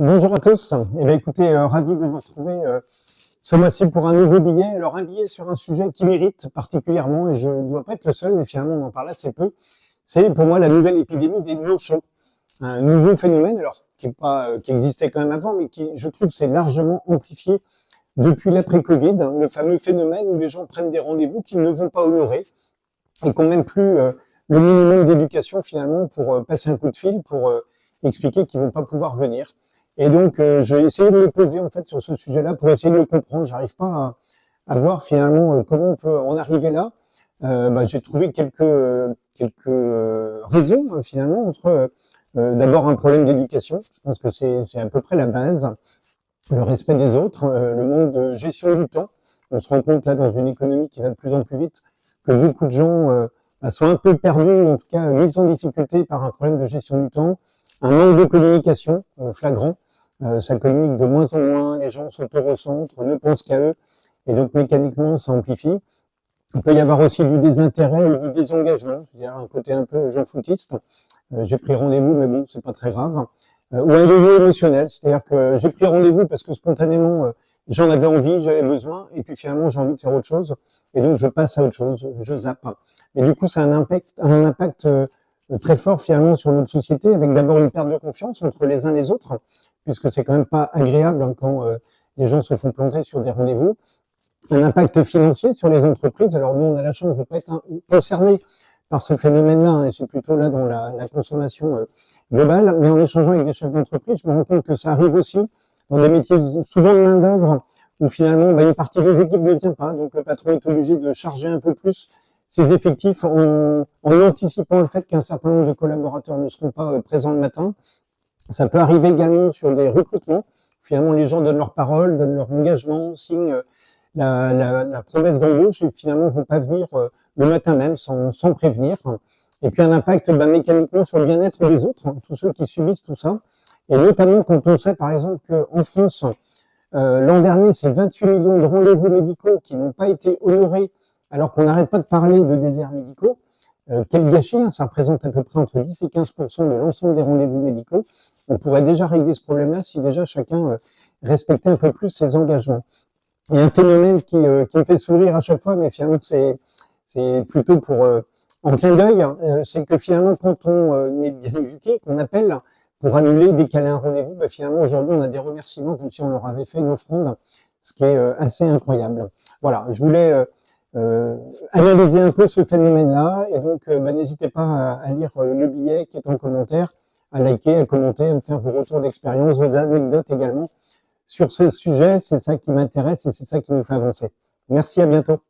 Bonjour à tous. Eh bien, écoutez, ravi de vous retrouver ce mois-ci pour un nouveau billet. Alors, un billet sur un sujet qui mérite particulièrement, et je ne dois pas être le seul, mais finalement, on en parle assez peu. C'est pour moi la nouvelle épidémie des no-shows. Un nouveau phénomène, alors qui existait quand même avant, mais qui, je trouve, s'est largement amplifié depuis l'après-Covid. Le fameux phénomène où les gens prennent des rendez-vous qu'ils ne vont pas honorer et qui n'ont même plus le minimum d'éducation finalement pour passer un coup de fil, pour expliquer qu'ils vont pas pouvoir venir. Et donc, j'ai essayé de me poser en fait sur ce sujet-là pour essayer de le comprendre. J'arrive pas à voir finalement comment on peut en arriver là. J'ai trouvé quelques raisons finalement entre d'abord un problème d'éducation. Je pense que c'est à peu près la base, le respect des autres, le manque de gestion du temps. On se rend compte là dans une économie qui va de plus en plus vite que beaucoup de gens sont un peu perdus, en tout cas mis en difficulté par un problème de gestion du temps, un manque de communication flagrant. Ça communique de moins en moins, les gens s'auto-recentrent, ne pensent qu'à eux, et donc mécaniquement ça amplifie. Il peut y avoir aussi du désintérêt ou du désengagement, c'est-à-dire un côté un peu jean foutiste. J'ai pris rendez-vous, mais bon, c'est pas très grave. Ou un niveau émotionnel, c'est-à-dire que j'ai pris rendez-vous parce que spontanément j'en avais envie, j'avais besoin, et puis finalement j'ai envie de faire autre chose, et donc je passe à autre chose, je zappe. Et du coup, ça a un impact très fort finalement sur notre société, avec d'abord une perte de confiance entre les uns et les autres, puisque c'est quand même pas agréable quand les gens se font planter sur des rendez-vous. Un impact financier sur les entreprises. Alors nous, on a la chance de ne pas être concernés par ce phénomène-là, et c'est plutôt là dans la consommation globale. Mais en échangeant avec des chefs d'entreprise, je me rends compte que ça arrive aussi dans des métiers souvent de main-d'œuvre, où finalement une partie des équipes ne vient pas, donc le patron est obligé de charger un peu plus ses effectifs en anticipant le fait qu'un certain nombre de collaborateurs ne seront pas présents le matin. Ça peut arriver également sur des recrutements. Finalement, les gens donnent leur parole, donnent leur engagement, signent la promesse d'embauche et finalement vont pas venir le matin même sans prévenir. Et puis un impact mécaniquement sur le bien-être des autres, tous ceux qui subissent tout ça. Et notamment quand on sait par exemple qu'en France, l'an dernier, c'est 28 millions de rendez-vous médicaux qui n'ont pas été honorés alors qu'on n'arrête pas de parler de déserts médicaux. Quel gâchis, hein, ça représente à peu près entre 10 et 15% de l'ensemble des rendez-vous médicaux. On pourrait déjà régler ce problème-là si déjà chacun respectait un peu plus ses engagements. Il y a un phénomène qui me fait sourire à chaque fois, mais finalement c'est plutôt pour en clin d'œil, c'est que finalement quand on est bien éduqué, qu'on appelle pour annuler, décaler un rendez-vous, finalement aujourd'hui on a des remerciements comme si on leur avait fait une offrande, ce qui est assez incroyable. Voilà, je voulais analyser un peu ce phénomène-là, et donc n'hésitez pas à lire le billet qui est en commentaire, à liker, à commenter, à me faire vos retours d'expérience, vos anecdotes également sur ce sujet. C'est ça qui m'intéresse et c'est ça qui nous fait avancer. Merci, à bientôt.